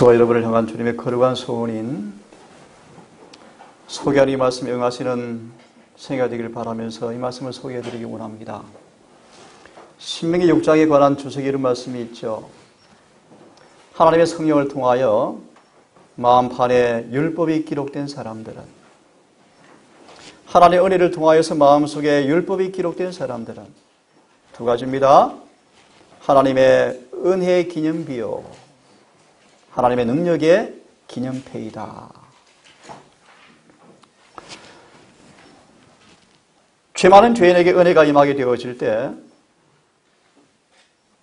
저와 여러분을 향한 주님의 거룩한 소원인 소개하는 이 말씀에 응하시는 생애가 되기를 바라면서 이 말씀을 소개해드리기 원합니다. 신명기 6장에 관한 주석에 이런 말씀이 있죠. 하나님의 성령을 통하여 마음판에 율법이 기록된 사람들은, 하나님의 은혜를 통하여서 마음속에 율법이 기록된 사람들은 두 가지입니다. 하나님의 은혜의 기념비요, 하나님의 능력의 기념패이다. 죄 많은 죄인에게 은혜가 임하게 되어질 때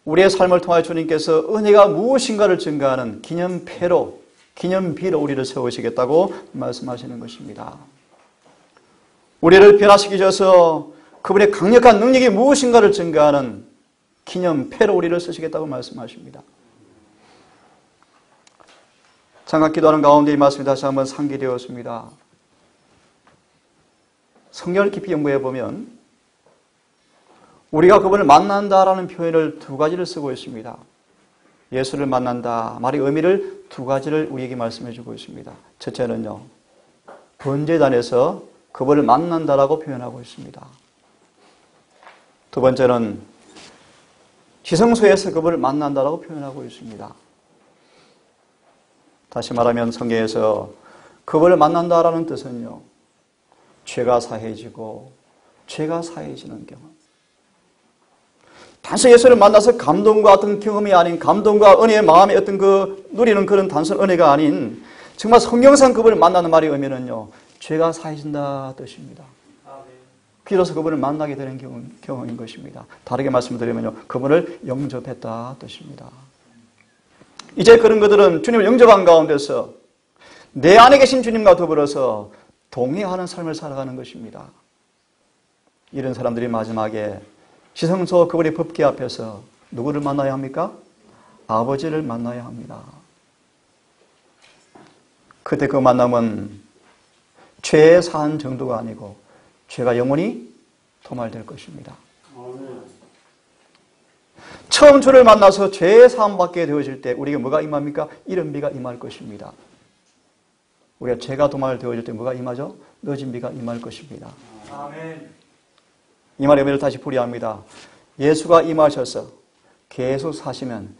우리의 삶을 통하여 주님께서 은혜가 무엇인가를 증거하는 기념패로, 기념비로 우리를 세우시겠다고 말씀하시는 것입니다. 우리를 변화시키셔서 그분의 강력한 능력이 무엇인가를 증거하는 기념패로 우리를 쓰시겠다고 말씀하십니다. 잠깐 기도하는 가운데 이 말씀이 다시 한번 상기되었습니다. 성경을 깊이 연구해 보면 우리가 그분을 만난다라는 표현을 두 가지를 쓰고 있습니다. 예수를 만난다 말의 의미를 두 가지를 우리에게 말씀해 주고 있습니다. 첫째는요, 번제단에서 그분을 만난다라고 표현하고 있습니다. 두 번째는 지성소에서 그분을 만난다라고 표현하고 있습니다. 다시 말하면 성경에서 그분을 만난다라는 뜻은요, 죄가 사해지고 죄가 사해지는 경험. 단순히 예수를 만나서 감동과 어떤 경험이 아닌, 감동과 은혜의 마음에 어떤 누리는 그런 단순한 은혜가 아닌, 정말 성경상 그분을 만나는 말의 의미는요, 죄가 사해진다 뜻입니다. 비로소 그분을 만나게 되는 경험인 것입니다. 다르게 말씀드리면요, 그분을 영접했다 뜻입니다. 이제 그런 것들은 주님을 영접한 가운데서 내 안에 계신 주님과 더불어서 동행하는 삶을 살아가는 것입니다. 이런 사람들이 마지막에 지성소 그분의 법궤 앞에서 누구를 만나야 합니까? 아버지를 만나야 합니다. 그때 그 만남은 죄의 사한 정도가 아니고 죄가 영원히 도말될 것입니다. 처음 주를 만나서 죄의 사함 받게 되어질 때 우리에게 뭐가 임합니까? 이른 비가 임할 것입니다. 우리가 죄가 도말되어질 때 뭐가 임하죠? 늦은 비가 임할 것입니다. 아멘. 이 말의 의미를 다시 풀이합니다. 예수가 임하셔서 계속 사시면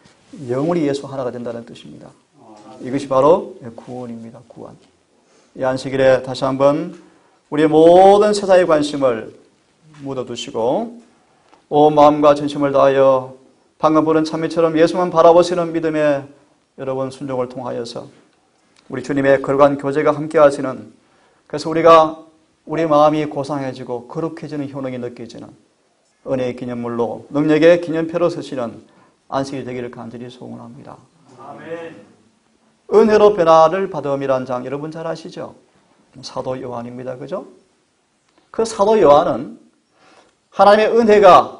영원히 예수 하나가 된다는 뜻입니다. 이것이 바로 구원입니다. 구원. 이 안식일에 다시 한번 우리의 모든 세상의 관심을 묻어두시고 온 마음과 전심을 다하여 방금 보는 찬미처럼 예수만 바라보시는 믿음의 여러분 순종을 통하여서 우리 주님의 거룩한 교제가 함께 하시는, 그래서 우리 마음이 고상해지고 거룩해지는 효능이 느껴지는 은혜의 기념물로, 능력의 기념표로 서시는 안식일 되기를 간절히 소원합니다. 아멘. 은혜로 변화를 받음이란 장 여러분 잘 아시죠? 사도 요한입니다. 그죠? 그 사도 요한은 하나님의 은혜가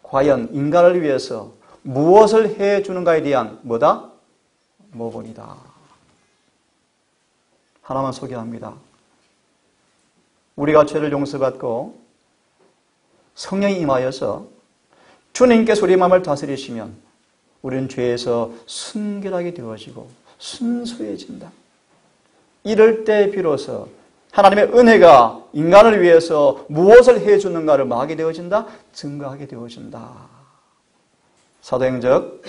과연 인간을 위해서 무엇을 해주는가에 대한 뭐다? 모범이다. 하나만 소개합니다. 우리가 죄를 용서받고 성령이 임하여서 주님께서 우리 마음을 다스리시면 우리는 죄에서 순결하게 되어지고 순수해진다. 이럴 때 비로소 하나님의 은혜가 인간을 위해서 무엇을 해주는가를 말하게 되어진다? 증거하게 되어진다. 사도행적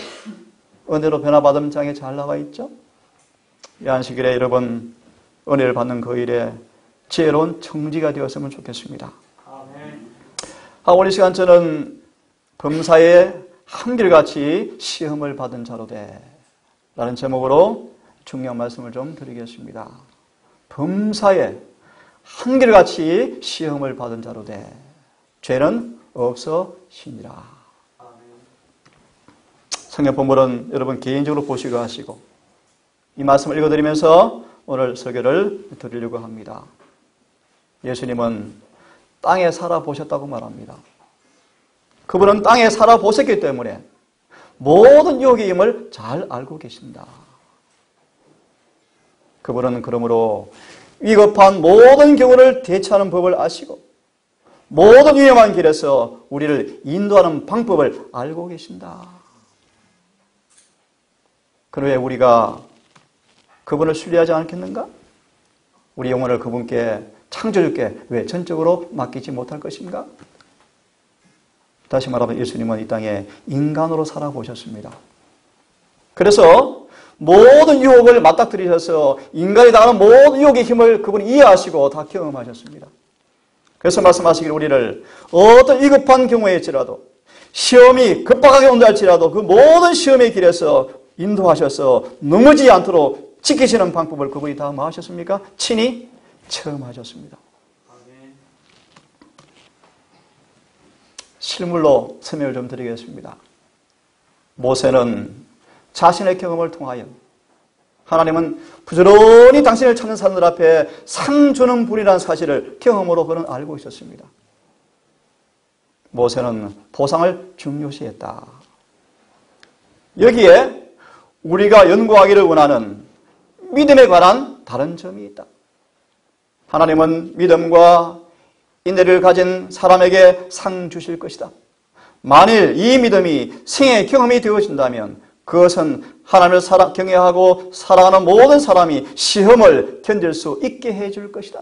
은혜로 변화받음 장에 잘 나와 있죠? 이 안식일에 여러분 은혜를 받는 그 일에 지혜로운 청지가 되었으면 좋겠습니다. 오늘 시간 저는 범사에 한결같이 시험을 받은 자로 돼 라는 제목으로 중요한 말씀을 좀 드리겠습니다. 범사에 한결같이 시험을 받은 자로 돼 죄는 없어지니라. 성경 본문은 여러분 개인적으로 보시고 하시고 이 말씀을 읽어드리면서 오늘 설교를 드리려고 합니다. 예수님은 땅에 살아보셨다고 말합니다. 그분은 땅에 살아보셨기 때문에 모든 유혹의 힘을 잘 알고 계신다. 그분은 그러므로 위급한 모든 경우를 대처하는 법을 아시고 모든 위험한 길에서 우리를 인도하는 방법을 알고 계신다. 그러해 우리가 그분을 신뢰하지 않겠는가? 우리 영혼을 그분께, 창조주께 왜 전적으로 맡기지 못할 것인가? 다시 말하면 예수님은 이 땅에 인간으로 살아보셨습니다. 그래서 모든 유혹을 맞닥뜨리셔서 인간이 당하는 모든 유혹의 힘을 그분이 이해하시고 다 경험하셨습니다. 그래서 말씀하시기를 우리를 어떤 위급한 경우에일지라도 시험이 급박하게 온다 할지라도 그 모든 시험의 길에서 인도하셔서 넘어지지 않도록 지키시는 방법을 그분이 다 뭐 하셨습니까? 친히 체험하셨습니다. 실물로 설명을 좀 드리겠습니다. 모세는 자신의 경험을 통하여 하나님은 부지런히 당신을 찾는 사람들 앞에 상 주는 분이라는 사실을 경험으로 그는 알고 있었습니다. 모세는 보상을 중요시했다. 여기에 우리가 연구하기를 원하는 믿음에 관한 다른 점이 있다. 하나님은 믿음과 인내를 가진 사람에게 상 주실 것이다. 만일 이 믿음이 생애 경험이 되어진다면 그것은 하나님을 경외하고 사랑하는 모든 사람이 시험을 견딜 수 있게 해줄 것이다.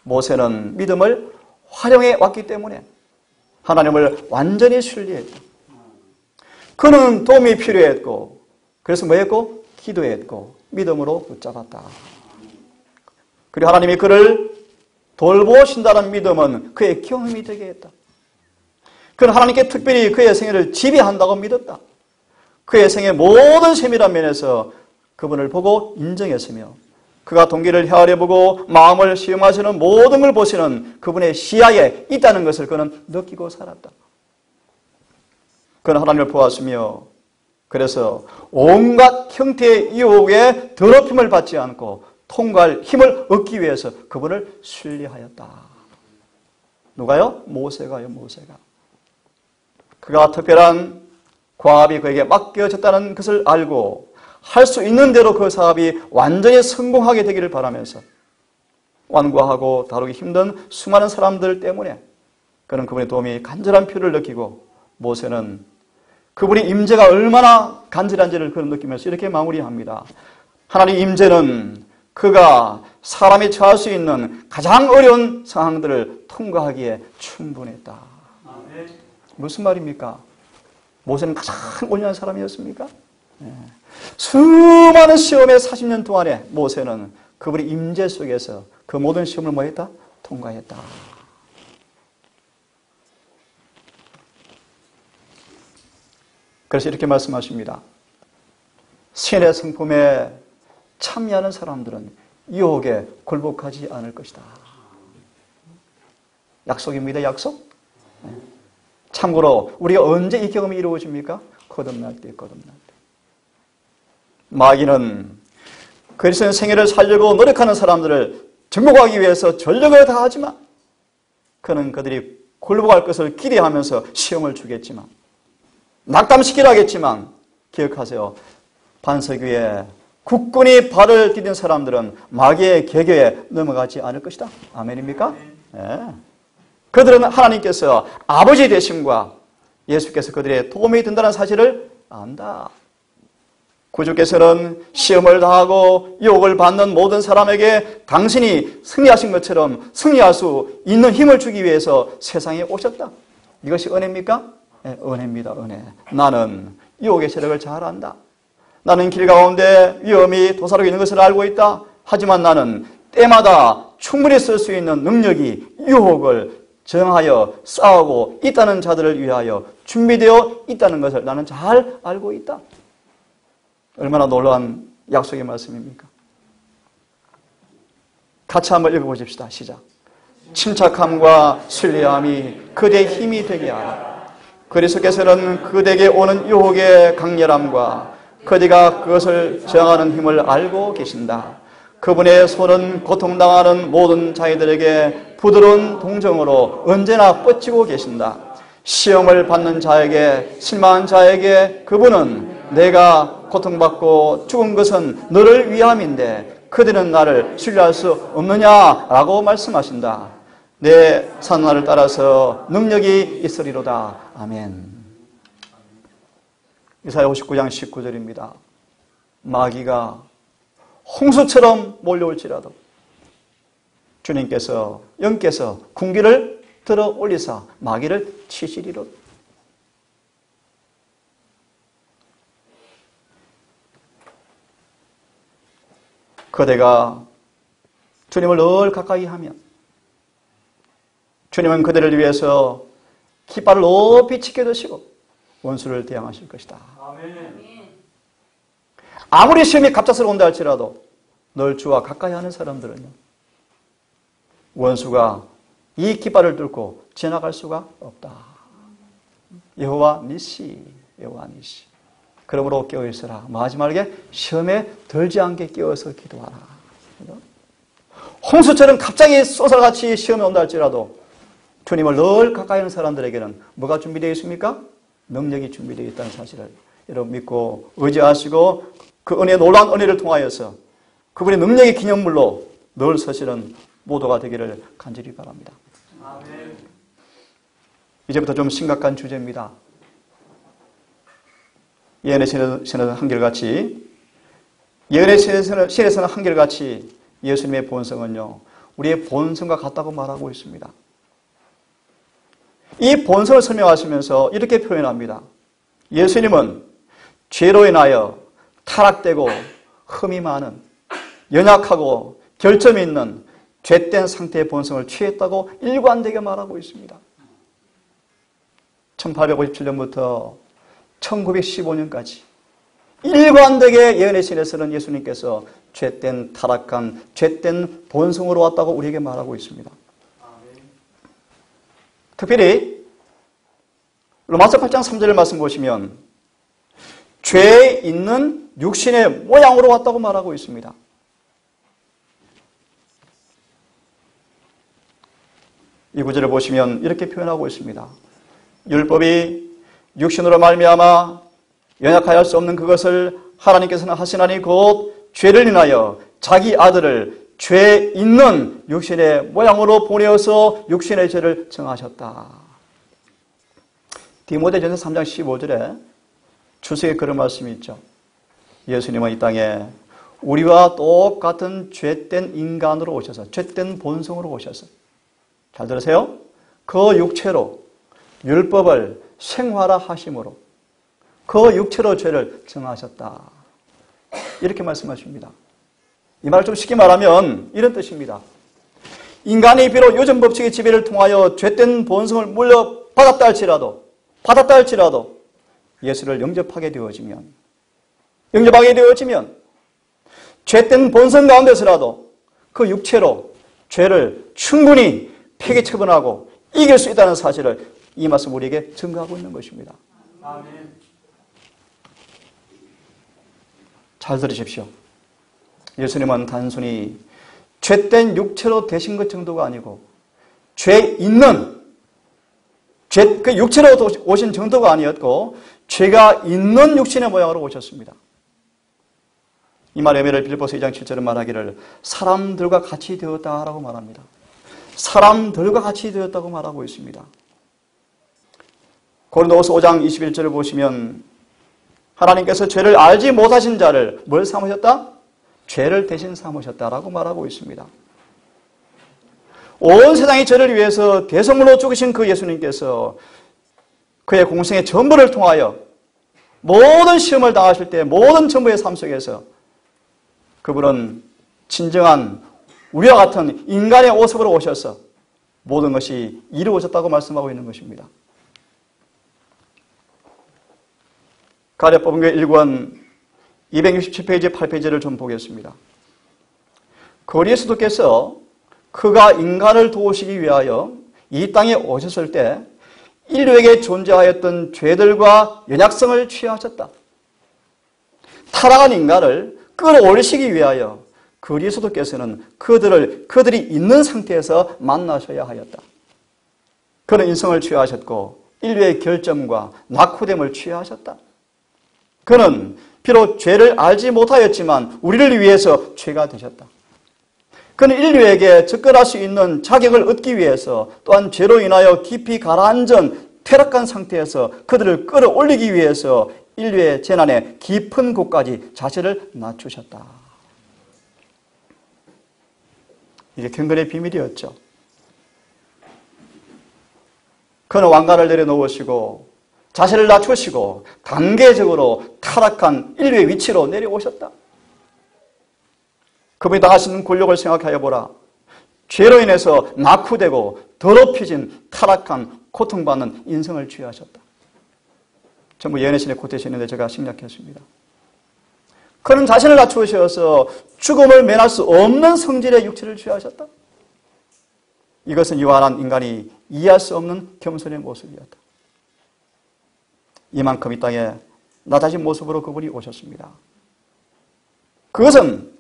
모세는 믿음을 활용해 왔기 때문에 하나님을 완전히 신뢰했다. 그는 도움이 필요했고 그래서 뭐 했고? 기도했고 믿음으로 붙잡았다. 그리고 하나님이 그를 돌보신다는 믿음은 그의 경험이 되게 했다. 그는 하나님께 특별히 그의 생애를 지배한다고 믿었다. 그의 생애 모든 세밀한 면에서 그분을 보고 인정했으며 그가 동기를 헤아려보고 마음을 시험하시는 모든 걸 보시는 그분의 시야에 있다는 것을 그는 느끼고 살았다. 그는 하나님을 보았으며 그래서 온갖 형태의 유혹에 더럽힘을 받지 않고 통과할 힘을 얻기 위해서 그분을 신뢰하였다. 누가요? 모세가요. 모세가. 그가 특별한 과업이 그에게 맡겨졌다는 것을 알고 할 수 있는 대로 그 사업이 완전히 성공하게 되기를 바라면서 완고하고 다루기 힘든 수많은 사람들 때문에 그는 그분의 도움이 간절한 필요를 느끼고 모세는 그분의 임재가 얼마나 간절한지를 그는 느끼면서 이렇게 마무리합니다. 하나님 임재는 그가 사람이 처할 수 있는 가장 어려운 상황들을 통과하기에 충분했다. 무슨 말입니까? 모세는 가장 온유한 사람이었습니까? 네. 수많은 시험의 40년 동안에 모세는 그분의 임재 속에서 그 모든 시험을 뭐 했다? 통과했다. 그래서 이렇게 말씀하십니다. 신의 성품에 참여하는 사람들은 유혹에 굴복하지 않을 것이다. 약속입니다. 약속. 네. 참고로 우리가 언제 이 경험이 이루어집니까? 거듭날 때, 거듭날 때. 마귀는 그리스도의 생애를 살려고 노력하는 사람들을 정복하기 위해서 전력을 다하지만 그는 그들이 굴복할 것을 기대하면서 시험을 주겠지만 낙담시키려 하겠지만 기억하세요. 반석 위에 굳건히 발을 디딘 사람들은 마귀의 계교에 넘어가지 않을 것이다. 아멘입니까? 네. 그들은 하나님께서 아버지 되심과 예수께서 그들의 도움이 된다는 사실을 안다. 구주께서는 시험을 당하고 유혹을 받는 모든 사람에게 당신이 승리하신 것처럼 승리할 수 있는 힘을 주기 위해서 세상에 오셨다. 이것이 은혜입니까? 네, 은혜입니다. 은혜. 나는 유혹의 세력을 잘 안다. 나는 길 가운데 위험이 도사리고 있는 것을 알고 있다. 하지만 나는 때마다 충분히 쓸 수 있는 능력이 유혹을 정하여 싸우고 있다는 자들을 위하여 준비되어 있다는 것을 나는 잘 알고 있다. 얼마나 놀라운 약속의 말씀입니까? 같이 한번 읽어보십시다. 시작. 침착함과 신뢰함이 그대의 힘이 되게 하라. 그리스도께서는 그대에게 오는 유혹의 강렬함과 그대가 그것을 저항하는 힘을 알고 계신다. 그분의 손은 고통당하는 모든 자들에게 부드러운 동정으로 언제나 뻗치고 계신다. 시험을 받는 자에게, 실망한 자에게 그분은 내가 고통받고 죽은 것은 너를 위함인데 그들은 나를 신뢰할 수 없느냐라고 말씀하신다. 내 산나를 따라서 능력이 있으리로다. 아멘. 이사야 59장 19절입니다. 마귀가 홍수처럼 몰려올지라도 주님께서 영께서 군기를 들어 올리사 마귀를 치시리로. 그대가 주님을 늘 가까이 하면 주님은 그들을 위해서 깃발을 높이 지켜주시고 원수를 대항하실 것이다. 아멘. 아무리 시험이 갑작스러운다 할지라도 널 주와 가까이 하는 사람들은요, 원수가 이 깃발을 뚫고 지나갈 수가 없다. 여호와 니시, 여호와 니시. 그러므로 깨어있으라. 마지막에 시험에 들지 않게 깨어서 기도하라. 홍수처럼 갑자기 쏟아같이 시험이 온다 할지라도 주님을 늘 가까이 하는 사람들에게는 뭐가 준비되어 있습니까? 능력이 준비되어 있다는 사실을 여러분 믿고 의지하시고 그 은혜, 놀라운 은혜를 통하여서 그분의 능력의 기념물로 늘 서시는 모두가 되기를 간절히 바랍니다. 아멘. 이제부터 좀 심각한 주제입니다. 예언의 신에서는 한결같이, 예언의 신에서는 한결같이 예수님의 본성은요, 우리의 본성과 같다고 말하고 있습니다. 이 본성을 설명하시면서 이렇게 표현합니다. 예수님은 죄로 인하여 타락되고 흠이 많은, 연약하고 결점이 있는 죄된 상태의 본성을 취했다고 일관되게 말하고 있습니다. 1857년부터 1915년까지 일관되게 예언의 신에서는 예수님께서 죄된 타락한 죄된 본성으로 왔다고 우리에게 말하고 있습니다. 특별히 로마서 8장 3절을 말씀 보시면 죄에 있는 육신의 모양으로 왔다고 말하고 있습니다. 이 구절을 보시면 이렇게 표현하고 있습니다. 율법이 육신으로 말미암아 연약하여 할 수 없는 그것을 하나님께서는 하시나니 곧 죄를 인하여 자기 아들을 죄 있는 육신의 모양으로 보내어서 육신의 죄를 정하셨다. 디모데전서 3장 15절에 주석에 그런 말씀이 있죠. 예수님은 이 땅에 우리와 똑같은 죄된 인간으로 오셔서, 죄된 본성으로 오셔서, 잘 들으세요. 그 육체로 율법을 생활화하심으로 그 육체로 죄를 정하셨다. 이렇게 말씀하십니다. 이 말을 좀 쉽게 말하면 이런 뜻입니다. 인간이 비록 요즘 법칙의 지배를 통하여 죄된 본성을 물려받았다 할지라도 예수를 영접하게 되어지면 죄된 본성 가운데서라도 그 육체로 죄를 충분히 폐기 처분하고 이길 수 있다는 사실을 이 말씀 우리에게 증거하고 있는 것입니다. 아멘. 잘 들으십시오. 예수님은 단순히 죄된 육체로 되신 것 정도가 아니고 그 육체로 오신 정도가 아니었고 죄가 있는 육신의 모양으로 오셨습니다. 이 말의 의미를 빌립보서 2장 7절은 말하기를 사람들과 같이 되었다라고 말합니다. 사람들과 같이 되었다고 말하고 있습니다. 고린도후서 5장 21절을 보시면 하나님께서 죄를 알지 못하신 자를 뭘 삼으셨다? 죄를 대신 삼으셨다라고 말하고 있습니다. 온 세상의 죄를 위해서 대성물로 죽으신 그 예수님께서 그의 공생의 전부를 통하여 모든 시험을 당하실 때 모든 전부의 삶 속에서 그분은 진정한 우리와 같은 인간의 모습으로 오셔서 모든 것이 이루어졌다고 말씀하고 있는 것입니다. 가랴법문교 1권 267페이지 8페이지를 좀 보겠습니다. 그리스도께서 그가 인간을 도우시기 위하여 이 땅에 오셨을 때 인류에게 존재하였던 죄들과 연약성을 취하셨다. 타락한 인간을 끌어올리시기 위하여 그리스도께서는 그들이 있는 상태에서 만나셔야 하였다. 그는 인성을 취하셨고 인류의 결점과 낙후됨을 취하셨다. 그는 비록 죄를 알지 못하였지만 우리를 위해서 죄가 되셨다. 그는 인류에게 접근할 수 있는 자격을 얻기 위해서 또한 죄로 인하여 깊이 가라앉은 퇴락한 상태에서 그들을 끌어올리기 위해서 인류의 재난의 깊은 곳까지 자신을 낮추셨다. 이게 경건의 비밀이었죠. 그는 왕관을 내려놓으시고 자신을 낮추시고 단계적으로 타락한 인류의 위치로 내려오셨다. 그분이 당하시는 굴욕을 생각하여 보라. 죄로 인해서 낙후되고 더럽혀진 타락한 고통받는 인생을 취하셨다. 전부 예언의 코테이션인데 제가 생략했습니다. 그는 자신을 낮추셔서 죽음을 면할 수 없는 성질의 육체를 취하셨다. 이것은 유한한 인간이 이해할 수 없는 겸손의 모습이었다. 이만큼 이 땅에 낮아진 모습으로 그분이 오셨습니다. 그것은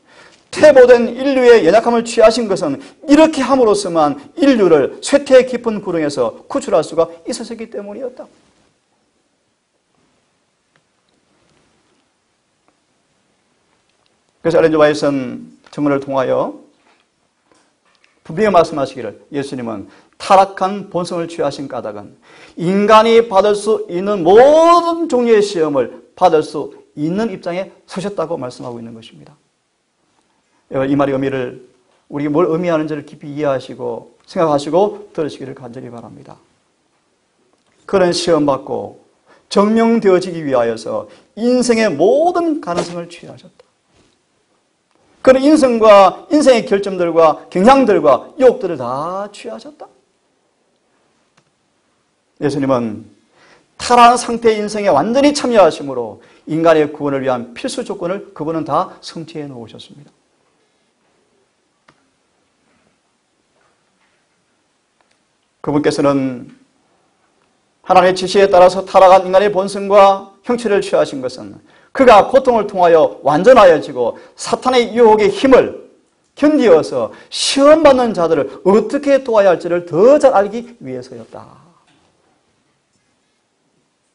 퇴보된 인류의 연약함을 취하신 것은 이렇게 함으로써만 인류를 쇠퇴의 깊은 구렁에서 구출할 수가 있었기 때문이었다. 그래서 엘렌 G. 화이트는 증언을 통하여 분명히 말씀하시기를 예수님은 타락한 본성을 취하신 까닭은 인간이 받을 수 있는 모든 종류의 시험을 받을 수 있는 입장에 서셨다고 말씀하고 있는 것입니다. 이 말의 의미를 우리가 뭘 의미하는지를 깊이 이해하시고 생각하시고 들으시기를 간절히 바랍니다. 그런 시험받고 증명되어지기 위하여서 인생의 모든 가능성을 취하셨다. 그런 인생과 인생의 결점들과 경향들과 유혹들을 다 취하셨다. 예수님은 타락한 상태의 인생에 완전히 참여하심으로 인간의 구원을 위한 필수 조건을 그분은 다 성취해 놓으셨습니다. 그분께서는 하나님의 지시에 따라서 타락한 인간의 본성과 형체를 취하신 것은 그가 고통을 통하여 완전하여지고 사탄의 유혹의 힘을 견디어서 시험받는 자들을 어떻게 도와야 할지를 더 잘 알기 위해서였다.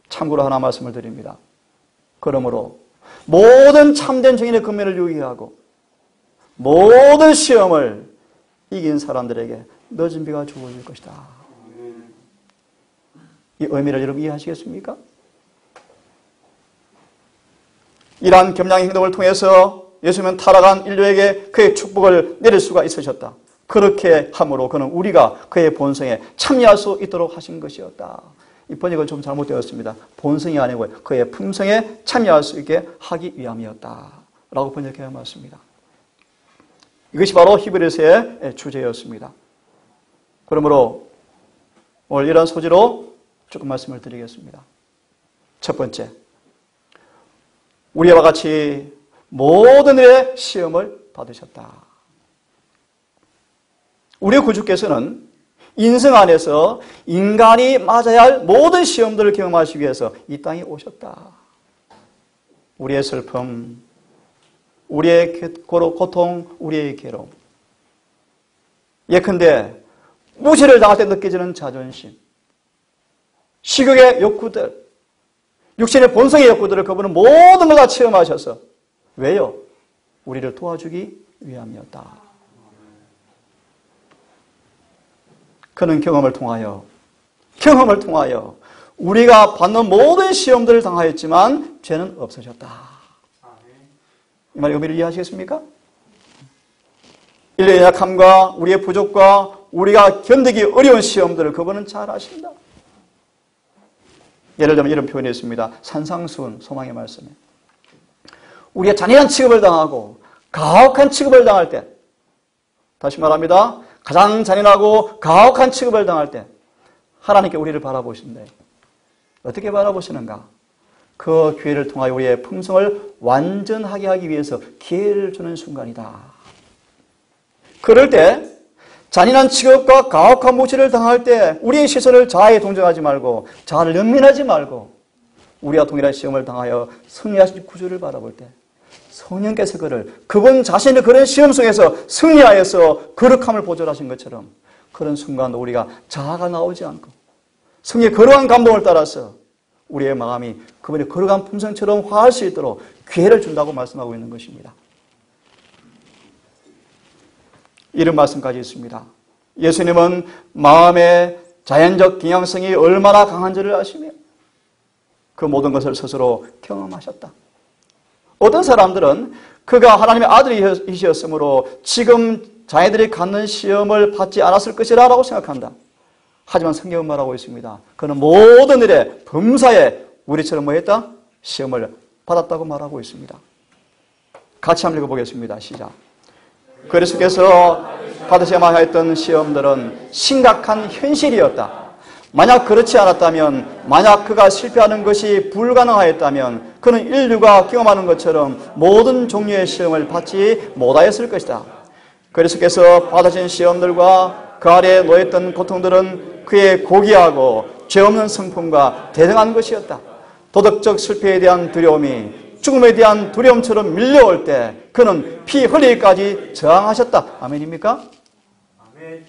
참고로 하나 말씀을 드립니다. 그러므로 모든 참된 증인의 권면을 유의하고 모든 시험을 이긴 사람들에게 늦은 비가 주어질 것이다. 이 의미를 여러분 이해하시겠습니까? 이러한 겸양의 행동을 통해서 예수님은 타락한 인류에게 그의 축복을 내릴 수가 있으셨다. 그렇게 함으로 그는 우리가 그의 본성에 참여할 수 있도록 하신 것이었다. 이 번역은 좀 잘못되었습니다. 본성이 아니고 그의 품성에 참여할 수 있게 하기 위함이었다. 라고 번역해야 맞습니다. 이것이 바로 히브리서의 주제였습니다. 그러므로 오늘 이런 소지로 조금 말씀을 드리겠습니다. 첫 번째, 우리와 같이 모든 일의 시험을 받으셨다. 우리 구주께서는 인생 안에서 인간이 맞아야 할 모든 시험들을 경험하시기 위해서 이 땅에 오셨다. 우리의 슬픔, 우리의 고통, 우리의 괴로움. 예컨대 무시를 당할 때 느껴지는 자존심, 식욕의 욕구들, 육신의 본성의 욕구들을 그분은 모든 걸 다 체험하셔서 왜요? 우리를 도와주기 위함이었다. 그는 경험을 통하여 우리가 받는 모든 시험들을 당하였지만 죄는 없으셨다. 이 말의 의미를 이해하시겠습니까? 인류의 약함과 우리의 부족과 우리가 견디기 어려운 시험들을 그분은 잘 아신다. 예를 들면 이런 표현이 있습니다. 산상수훈 소망의 말씀에 우리가 잔인한 취급을 당하고 가혹한 취급을 당할 때, 다시 말합니다. 가장 잔인하고 가혹한 취급을 당할 때 하나님께 우리를 바라보신대. 어떻게 바라보시는가? 그 기회를 통하여 우리의 품성을 완전하게 하기 위해서 기회를 주는 순간이다. 그럴 때 잔인한 취급과 가혹한 무시를 당할 때 우리의 시선을 자아에 동정하지 말고 자아를 연민하지 말고 우리와 동일한 시험을 당하여 승리하신 구주를 바라볼 때 성령께서 그분 자신의 그런 시험 속에서 승리하여서 거룩함을 보존하신 것처럼 그런 순간 우리가 자아가 나오지 않고 성령의 거룩한 감동을 따라서 우리의 마음이 그분의 거룩한 품성처럼 화할 수 있도록 기회를 준다고 말씀하고 있는 것입니다. 이런 말씀까지 있습니다. 예수님은 마음의 자연적 경향성이 얼마나 강한지를 아시며 그 모든 것을 스스로 경험하셨다. 어떤 사람들은 그가 하나님의 아들이셨으므로 지금 자녀들이 갖는 시험을 받지 않았을 것이라 라고 생각한다. 하지만 성경은 말하고 있습니다. 그는 모든 일에 범사에 우리처럼 뭐 했다? 시험을 받았다고 말하고 있습니다. 같이 한번 읽어보겠습니다. 시작. 그리스도께서 받으셔야만 했던 시험들은 심각한 현실이었다. 만약 그렇지 않았다면, 만약 그가 실패하는 것이 불가능하였다면 그는 인류가 경험하는 것처럼 모든 종류의 시험을 받지 못하였을 것이다. 그리스도께서 받으신 시험들과 그 아래에 놓였던 고통들은 그의 고귀하고 죄 없는 성품과 대등한 것이었다. 도덕적 실패에 대한 두려움이 죽음에 대한 두려움처럼 밀려올 때 그는 피 흘리기까지 저항하셨다. 아멘입니까?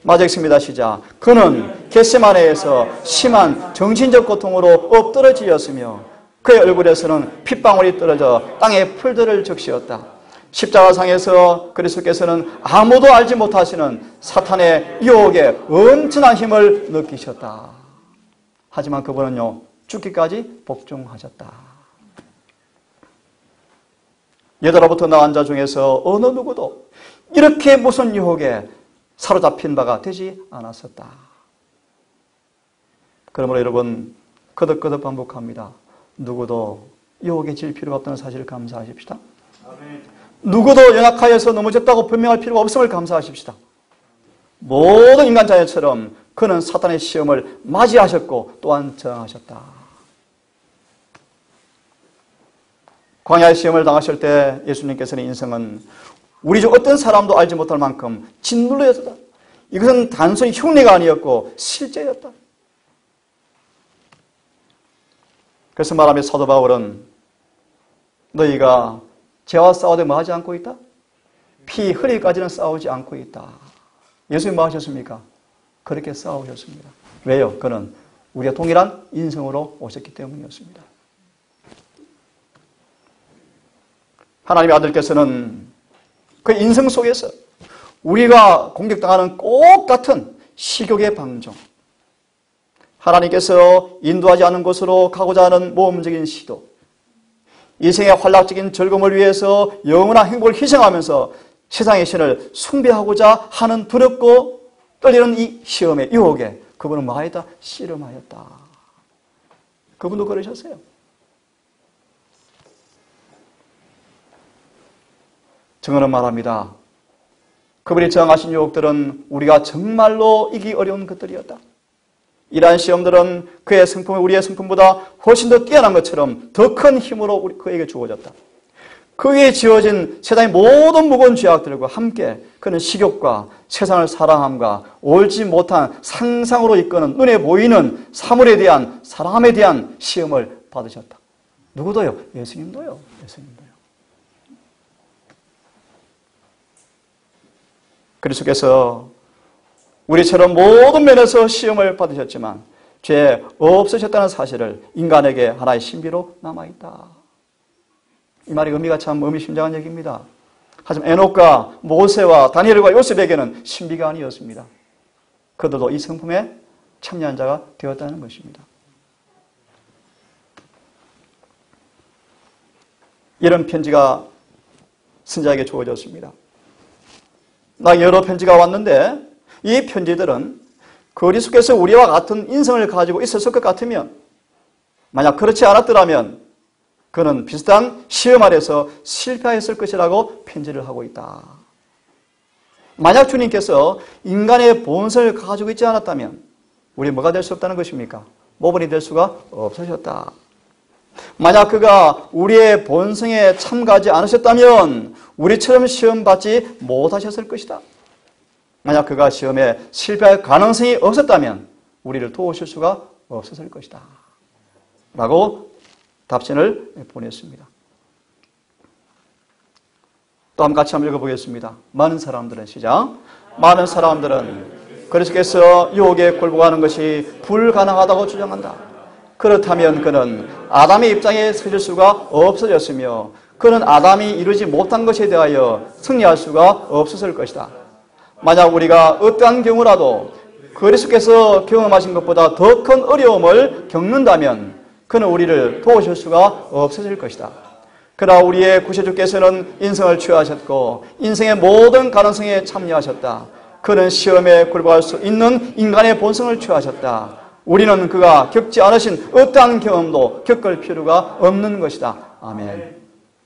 맞았습니다. 시작. 그는 겟세마네에서 심한 정신적 고통으로 엎드러지었으며 그의 얼굴에서는 핏방울이 떨어져 땅에 풀들을 적시었다. 십자가상에서 그리스도께서는 아무도 알지 못하시는 사탄의 유혹에 엄청난 힘을 느끼셨다. 하지만 그분은요, 죽기까지 복종하셨다. 여자로부터 낳은 자 중에서 어느 누구도 이렇게 무슨 유혹에 사로잡힌 바가 되지 않았었다. 그러므로 여러분, 거듭거듭 반복합니다. 누구도 유혹에 질 필요가 없다는 사실을 감사하십시다. 아멘. 누구도 연약하여서 넘어졌다고 변명할 필요가 없음을 감사하십시다. 모든 인간 자녀처럼 그는 사탄의 시험을 맞이하셨고 또한 저항하셨다. 광야의 시험을 당하실 때 예수님께서는 인생은 우리 중 어떤 사람도 알지 못할 만큼 짓눌려졌다. 이것은 단순히 흉내가 아니었고 실제였다. 그래서 말하며 사도 바울은 너희가 죄와 싸우되 뭐 하지 않고 있다? 피 흘리기까지는 싸우지 않고 있다. 예수님 뭐 하셨습니까? 그렇게 싸우셨습니다. 왜요? 그는 우리가 동일한 인성으로 오셨기 때문이었습니다. 하나님의 아들께서는 그 인성 속에서 우리가 공격당하는 꼭 같은 시욕의 방종, 하나님께서 인도하지 않은 곳으로 가고자 하는 모험적인 시도, 이생의 환락적인 즐거움을 위해서 영원한 행복을 희생하면서 세상의 신을 숭배하고자 하는 두렵고 떨리는 이 시험의 유혹에 그분은 뭐하였다? 씨름하였다. 그분도 그러셨어요. 증언은 말합니다. 그분이 저항하신 유혹들은 우리가 정말로 이기기 어려운 것들이었다. 이러한 시험들은 그의 성품이 우리의 성품보다 훨씬 더 뛰어난 것처럼 더 큰 힘으로 그에게 주어졌다. 그에게 지어진 세상의 모든 무거운 죄악들과 함께 그는 식욕과 세상을 사랑함과 옳지 못한 상상으로 이끄는 눈에 보이는 사물에 대한 사랑함에 대한 시험을 받으셨다. 누구도요? 예수님도요. 예수님도요. 그리스도께서 우리처럼 모든 면에서 시험을 받으셨지만 죄 없으셨다는 사실을 인간에게 하나의 신비로 남아있다. 이 말의 의미가 참 의미심장한 얘기입니다. 하지만 에녹과 모세와 다니엘과 요셉에게는 신비가 아니었습니다. 그들도 이 성품에 참여한 자가 되었다는 것입니다. 이런 편지가 선자에게 주어졌습니다. 나 여러 편지가 왔는데 이 편지들은 그리스도께서 우리와 같은 인성을 가지고 있었을 것 같으면, 만약 그렇지 않았더라면 그는 비슷한 시험 아래서 실패했을 것이라고 편지를 하고 있다. 만약 주님께서 인간의 본성을 가지고 있지 않았다면 우리 뭐가 될 수 없다는 것입니까? 모범이 될 수가 없으셨다. 만약 그가 우리의 본성에 참가하지 않으셨다면 우리처럼 시험 받지 못하셨을 것이다. 만약 그가 시험에 실패할 가능성이 없었다면 우리를 도우실 수가 없었을 것이다. 라고 답신을 보냈습니다. 또 한번 같이 한번 읽어보겠습니다. 많은 사람들은, 시작. 많은 사람들은 그리스도께서 유혹에 굴복하는 것이 불가능하다고 주장한다. 그렇다면 그는 아담의 입장에 서질 수가 없어졌으며 그는 아담이 이루지 못한 것에 대하여 승리할 수가 없었을 것이다. 만약 우리가 어떠한 경우라도 그리스도께서 경험하신 것보다 더 큰 어려움을 겪는다면 그는 우리를 도우실 수가 없으실 것이다. 그러나 우리의 구세주께서는 인생을 취하셨고 인생의 모든 가능성에 참여하셨다. 그는 시험에 굴복할 수 있는 인간의 본성을 취하셨다. 우리는 그가 겪지 않으신 어떠한 경험도 겪을 필요가 없는 것이다. 아멘.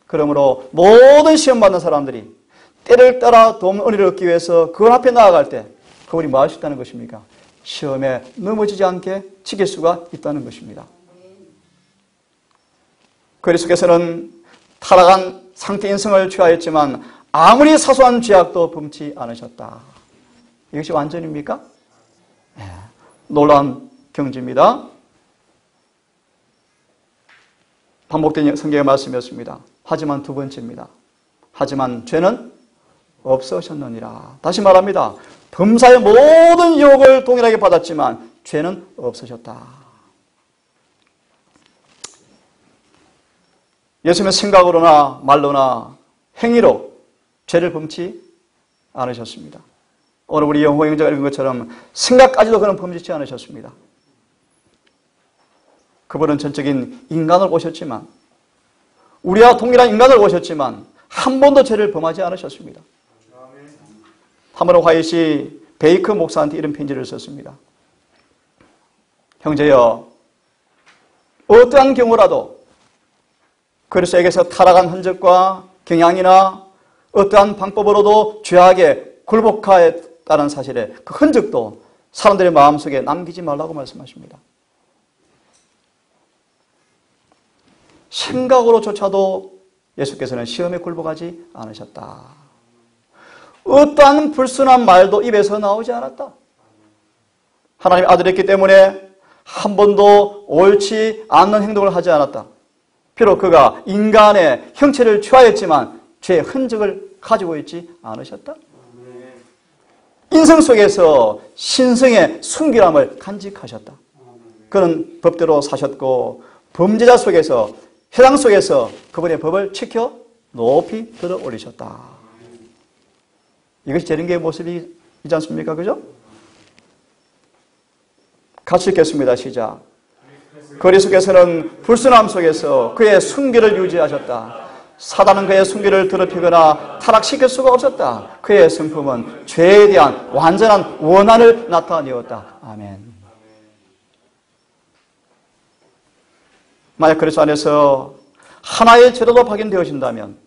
그러므로 모든 시험받는 사람들이 때를 따라 도움 은혜를 얻기 위해서 그 앞에 나아갈 때 그분이 뭐 할 수 있다는 것입니까? 시험에 넘어지지 않게 지킬 수가 있다는 것입니다. 그리스도께서는 타락한 상태 인생을 취하였지만 아무리 사소한 죄악도 범치 않으셨다. 이것이 완전입니까? 네. 놀라운 경지입니다. 반복된 성경의 말씀이었습니다. 하지만 두 번째입니다. 하지만 죄는 없으셨느니라. 다시 말합니다. 범사의 모든 유혹을 동일하게 받았지만 죄는 없으셨다. 예수님은 생각으로나 말로나 행위로 죄를 범치 않으셨습니다. 오늘 우리 영호 형제가 읽은 것처럼 생각까지도 그는 범죄치 않으셨습니다. 그분은 전적인 인간을 오셨지만 우리와 동일한 인간을 오셨지만 한 번도 죄를 범하지 않으셨습니다. 하머너 화이트이 베이커 목사한테 이런 편지를 썼습니다. 형제여, 어떠한 경우라도 그리스도에게서 타락한 흔적과 경향이나 어떠한 방법으로도 죄악에 굴복하였다는 사실에 그 흔적도 사람들의 마음속에 남기지 말라고 말씀하십니다. 생각으로조차도 예수께서는 시험에 굴복하지 않으셨다. 어떠한 불순한 말도 입에서 나오지 않았다. 하나님의 아들이었기 때문에 한 번도 옳지 않는 행동을 하지 않았다. 비록 그가 인간의 형체를 취하였지만 죄의 흔적을 가지고 있지 않으셨다. 인생 속에서 신성의 순결함을 간직하셨다. 그는 법대로 사셨고 범죄자 속에서 회당 속에서 그분의 법을 지켜 높이 들어 올리셨다. 이것이 재림교의 모습이지 않습니까? 그죠? 같이 읽겠습니다. 시작. 그리스도께서는 불순함 속에서 그의 순결을 유지하셨다. 사단은 그의 순결을 더럽히거나 타락시킬 수가 없었다. 그의 성품은 죄에 대한 완전한 원한을 나타내었다. 아멘. 만약 그리스도 안에서 하나의 죄로도 발견되어진다면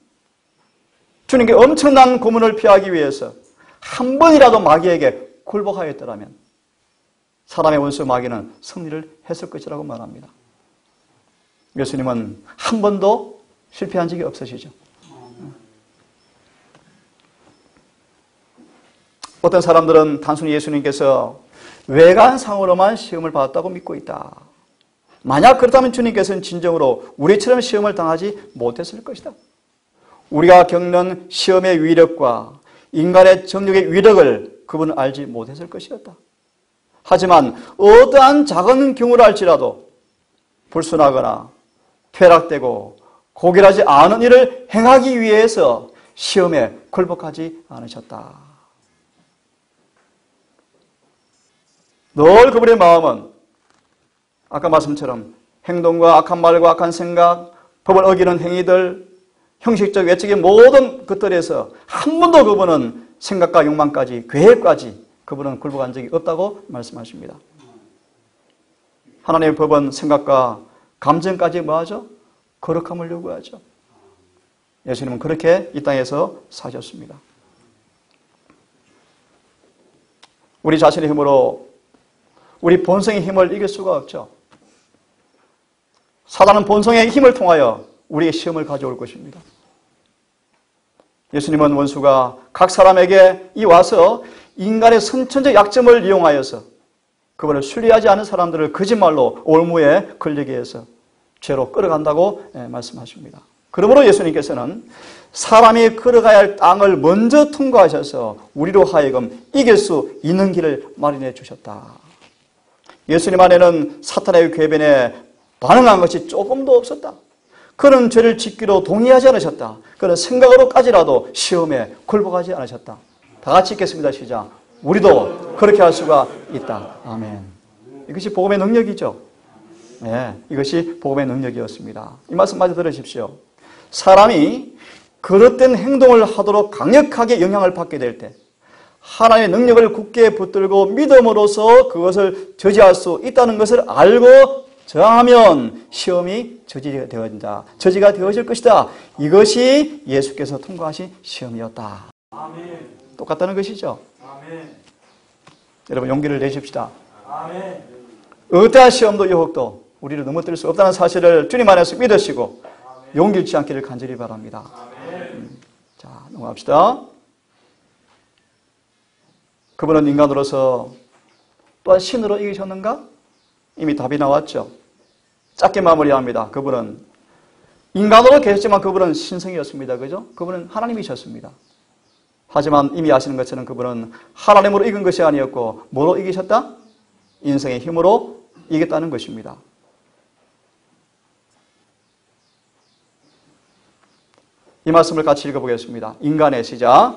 주님께 엄청난 고문을 피하기 위해서 한 번이라도 마귀에게 굴복하였더라면 사람의 원수 마귀는 승리를 했을 것이라고 말합니다. 예수님은 한 번도 실패한 적이 없으시죠. 어떤 사람들은 단순히 예수님께서 외관상으로만 시험을 받았다고 믿고 있다. 만약 그렇다면 주님께서는 진정으로 우리처럼 시험을 당하지 못했을 것이다. 우리가 겪는 시험의 위력과 인간의 정력의 위력을 그분은 알지 못했을 것이었다. 하지만 어떠한 작은 경우를 할지라도 불순하거나 퇴락되고 고결하지 않은 일을 행하기 위해서 시험에 굴복하지 않으셨다. 늘 그분의 마음은 아까 말씀처럼 행동과 악한 말과 악한 생각, 법을 어기는 행위들, 형식적, 외적인 모든 것들에서 한 번도 그분은 생각과 욕망까지, 계획까지 그분은 굴복한 적이 없다고 말씀하십니다. 하나님의 법은 생각과 감정까지 뭐하죠? 거룩함을 요구하죠. 예수님은 그렇게 이 땅에서 사셨습니다. 우리 자신의 힘으로 우리 본성의 힘을 이길 수가 없죠. 사단은 본성의 힘을 통하여 우리의 시험을 가져올 것입니다. 예수님은 원수가 각 사람에게 이 와서 인간의 선천적 약점을 이용하여서 그분을 신뢰하지 않은 사람들을 거짓말로 올무에 걸리게 해서 죄로 끌어간다고 말씀하십니다. 그러므로 예수님께서는 사람이 걸어가야 할 땅을 먼저 통과하셔서 우리로 하여금 이길 수 있는 길을 마련해 주셨다. 예수님 안에는 사탄의 궤변에 반응한 것이 조금도 없었다. 그는 죄를 짓기로 동의하지 않으셨다. 그는 생각으로까지라도 시험에 굴복하지 않으셨다. 다 같이 읽겠습니다. 시작. 우리도 그렇게 할 수가 있다. 아멘. 이것이 복음의 능력이죠. 예, 이것이 복음의 능력이었습니다. 이 말씀 마저 들으십시오. 사람이 그릇된 행동을 하도록 강력하게 영향을 받게 될 때 하나님의 능력을 굳게 붙들고 믿음으로써 그것을 저지할 수 있다는 것을 알고 저항하면 시험이 저지가 되어질 것이다. 이것이 예수께서 통과하신 시험이었다. 아멘. 똑같다는 것이죠. 아멘. 여러분 용기를 내십시다. 아멘. 어떠한 시험도 유혹도 우리를 넘어뜨릴 수 없다는 사실을 주님 안에서 믿으시고 용기 잃지 않기를 간절히 바랍니다. 자, 넘어갑시다. 그분은 인간으로서 또한 신으로 이기셨는가? 이미 답이 나왔죠. 짧게 마무리합니다. 그분은 인간으로 계셨지만 그분은 신성이었습니다. 그죠? 그분은 하나님이셨습니다. 하지만 이미 아시는 것처럼 그분은 하나님으로 이긴 것이 아니었고 뭐로 이기셨다? 인생의 힘으로 이겼다는 것입니다. 이 말씀을 같이 읽어보겠습니다. 인간의 시작.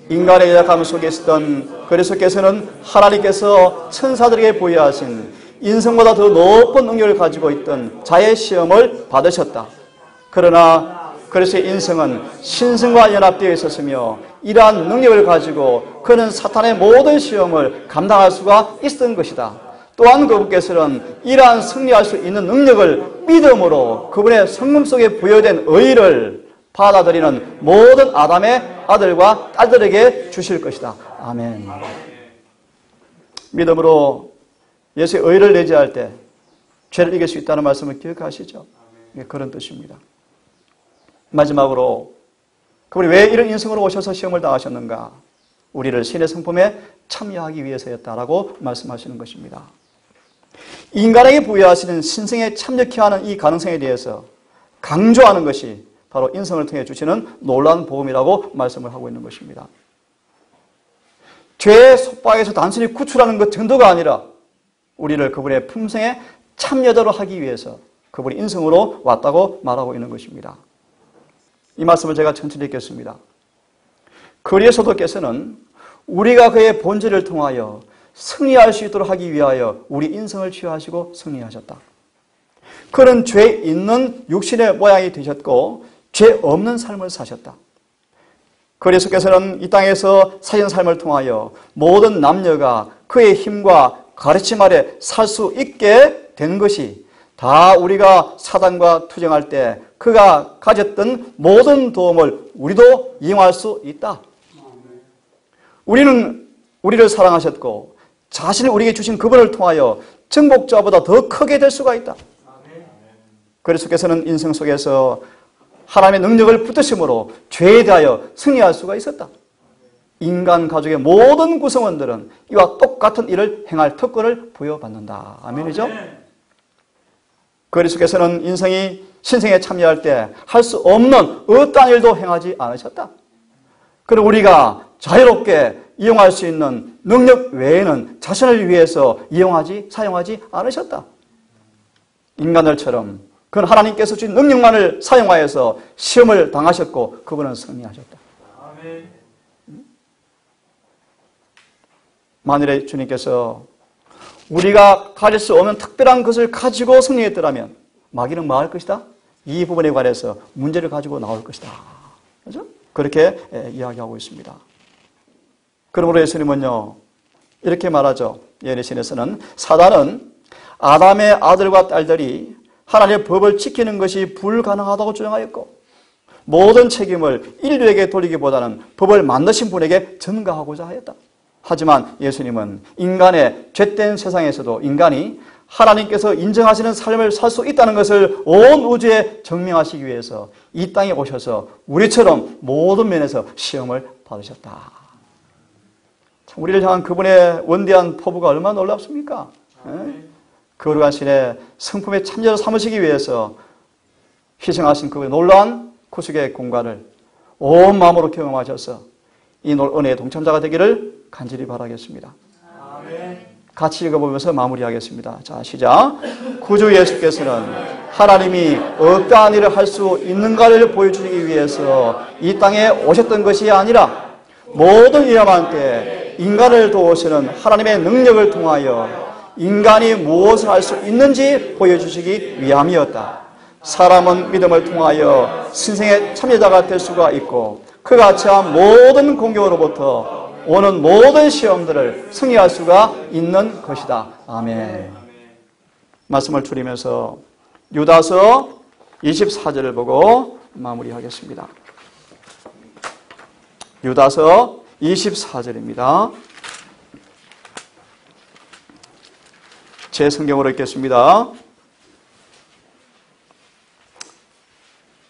인간의 연약함 속에 있었던 그리스도께서는 하나님께서 천사들에게 부여하신 인성보다 더 높은 능력을 가지고 있던 자의 시험을 받으셨다. 그러나 그리스도의 인성은 신성과 연합되어 있었으며 이러한 능력을 가지고 그는 사탄의 모든 시험을 감당할 수가 있었던 것이다. 또한 그분께서는 이러한 승리할 수 있는 능력을 믿음으로 그분의 성품 속에 부여된 의를 받아들이는 모든 아담의 아들과 딸들에게 주실 것이다. 아멘. 믿음으로 예수의 의를 내재할 때 죄를 이길 수 있다는 말씀을 기억하시죠? 그런 뜻입니다. 마지막으로 그분이 왜 이런 인성으로 오셔서 시험을 당하셨는가? 우리를 신의 성품에 참여하기 위해서였다라고 말씀하시는 것입니다. 인간에게 부여하시는 신성에 참여케 하는 이 가능성에 대해서 강조하는 것이 바로 인성을 통해 주시는 놀라운 복음이라고 말씀을 하고 있는 것입니다. 죄의 속박에서 단순히 구출하는 것 정도가 아니라 우리를 그분의 품성에 참여자로 하기 위해서 그분이 인성으로 왔다고 말하고 있는 것입니다. 이 말씀을 제가 천천히 읽겠습니다. 그리스도께서는 우리가 그의 본질을 통하여 승리할 수 있도록 하기 위하여 우리 인성을 취하시고 승리하셨다. 그는 죄 있는 육신의 모양이 되셨고 죄 없는 삶을 사셨다. 그리스도께서는 이 땅에서 사신 삶을 통하여 모든 남녀가 그의 힘과 가르침 아래 살 수 있게 된 것이 다 우리가 사단과 투쟁할 때 그가 가졌던 모든 도움을 우리도 이용할 수 있다. 우리는 우리를 사랑하셨고 자신을 우리에게 주신 그분을 통하여 정복자보다 더 크게 될 수가 있다. 그리스도께서는 인생 속에서 하나님의 능력을 붙드심으로 죄에 대하여 승리할 수가 있었다. 인간 가족의 모든 구성원들은 이와 똑같은 일을 행할 특권을 부여받는다. 아멘이죠? 그리스도께서는 인생이 신생에 참여할 때 할 수 없는 어떠한 일도 행하지 않으셨다. 그리고 우리가 자유롭게 이용할 수 있는 능력 외에는 자신을 위해서 사용하지 않으셨다. 인간들처럼 그는 하나님께서 주신 능력만을 사용하여서 시험을 당하셨고 그분은 승리하셨다. 아멘. 만일에 주님께서 우리가 가질 수 없는 특별한 것을 가지고 승리했더라면 마귀는 뭐 할 것이다? 이 부분에 관해서 문제를 가지고 나올 것이다. 그렇죠? 그렇게 이야기하고 있습니다. 그러므로 예수님은요 이렇게 말하죠. 예레신에서는 사단은 아담의 아들과 딸들이 하나님의 법을 지키는 것이 불가능하다고 주장하였고 모든 책임을 인류에게 돌리기보다는 법을 만드신 분에게 전가하고자 하였다. 하지만 예수님은 인간의 죄된 세상에서도 인간이 하나님께서 인정하시는 삶을 살 수 있다는 것을 온 우주에 증명하시기 위해서 이 땅에 오셔서 우리처럼 모든 면에서 시험을 받으셨다. 참 우리를 향한 그분의 원대한 포부가 얼마나 놀랍습니까? 거룩한 신의 성품에 참여를 삼으시기 위해서 희생하신 그분의 놀라운 구속의 공간을 온 마음으로 경험하셔서 이 은혜의 동참자가 되기를 간절히 바라겠습니다. 아멘. 같이 읽어보면서 마무리하겠습니다. 자, 시작. 구주 예수께서는 하나님이 어떠한 일을 할 수 있는가를 보여주기 위해서 이 땅에 오셨던 것이 아니라 모든 위험한 때 인간을 도우시는 하나님의 능력을 통하여 인간이 무엇을 할 수 있는지 보여주시기 위함이었다. 사람은 믿음을 통하여 신생의 참여자가 될 수가 있고 그가 처한 모든 공경으로부터 오는 모든 시험들을 승리할 수가 있는 것이다. 아멘. 말씀을 줄이면서 유다서 24절을 보고 마무리하겠습니다. 유다서 24절입니다. 제 성경으로 읽겠습니다.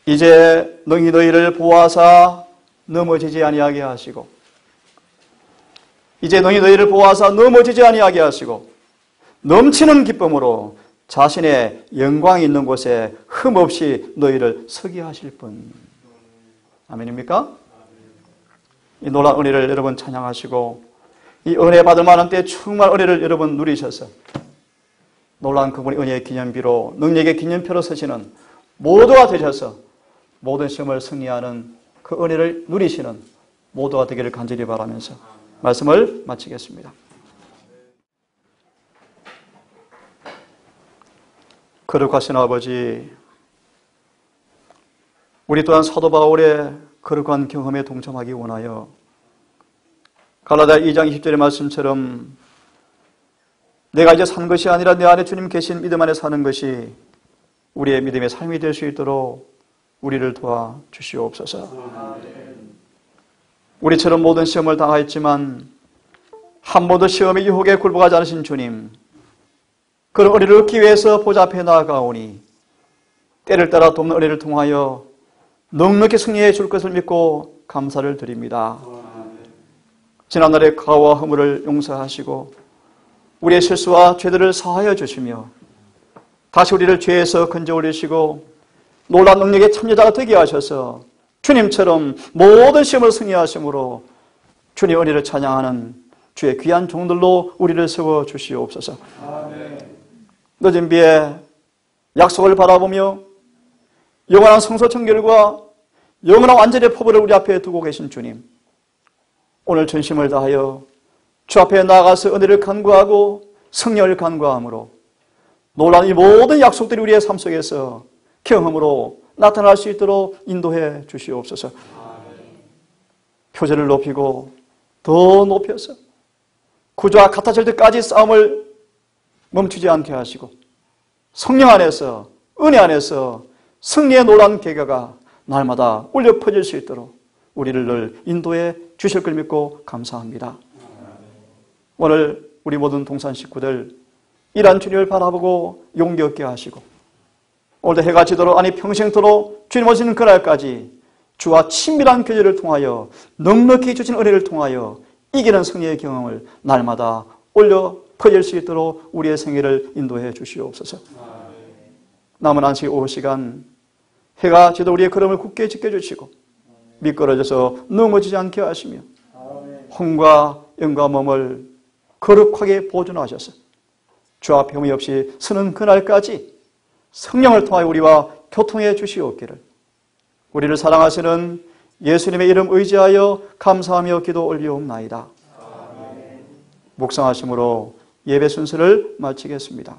이제 너희를 보아사 넘어지지 아니하게 하시고 이제 너희를 보아사 넘어지지 아니하게 하시고 넘치는 기쁨으로 자신의 영광이 있는 곳에 흠없이 너희를 서게 하실 분. 아멘입니까? 이 놀라운 은혜를 여러분 찬양하시고 이 은혜 받을 만한 때 정말 은혜를 여러분 누리셔서 놀라운 그분의 은혜의 기념비로 능력의 기념표로 서시는 모두가 되셔서 모든 시험을 승리하는 그 은혜를 누리시는 모두가 되기를 간절히 바라면서 말씀을 마치겠습니다. 거룩하신 아버지, 우리 또한 사도 바울의 거룩한 경험에 동참하기 원하여 갈라디아 2장 20절의 말씀처럼 내가 이제 산 것이 아니라 내 안에 주님 계신 믿음 안에 사는 것이 우리의 믿음의 삶이 될 수 있도록 우리를 도와 주시옵소서. 우리처럼 모든 시험을 당하였지만 한 번도 시험의 유혹에 굴복하지 않으신 주님, 그런 은혜를 얻기 위해서 보좌 앞에 나아가오니 때를 따라 돕는 은혜를 통하여 넉넉히 승리해 줄 것을 믿고 감사를 드립니다. 지난날의 가와 허물을 용서하시고 우리의 실수와 죄들을 사하여 주시며 다시 우리를 죄에서 건져 올리시고 놀라운 능력의 참여자가 되게 하셔서 주님처럼 모든 시험을 승리하심으로 주님의 은혜를 찬양하는 주의 귀한 종들로 우리를 세워 주시옵소서. 늦은 비에 약속을 바라보며 영원한 성소 청결과 영원한 완전의 포부를 우리 앞에 두고 계신 주님, 오늘 전심을 다하여 주 앞에 나아가서 은혜를 간구하고 성령을 간구함으로 놀라운 이 모든 약속들이 우리의 삶 속에서 경험으로 나타날 수 있도록 인도해 주시옵소서. 표제를 높이고 더 높여서 구주와 같아질 때까지 싸움을 멈추지 않게 하시고 성령 안에서 은혜 안에서 승리의 놀라운 계가가 날마다 울려 퍼질 수 있도록 우리를 늘 인도해 주실 걸 믿고 감사합니다. 오늘 우리 모든 동산 식구들 이란 주님을 바라보고 용기 얻게 하시고 오늘도 해가 지도록 아니 평생토록 주님 오시는 그날까지 주와 친밀한 교제를 통하여 넉넉히 주신 은혜를 통하여 이기는 승리의 경험을 날마다 올려 퍼질 수 있도록 우리의 생애를 인도해 주시옵소서. 남은 안식 오후 시간 해가 지도 우리의 걸음을 굳게 지켜주시고 미끄러져서 넘어지지 않게 하시며 혼과 영과 몸을 거룩하게 보존하셔서 주 앞에 흠이 없이 서는 그날까지 성령을 통하여 우리와 교통해 주시옵기를 우리를 사랑하시는 예수님의 이름 의지하여 감사하며 기도 올리옵나이다. 묵상하심으로 예배 순서를 마치겠습니다.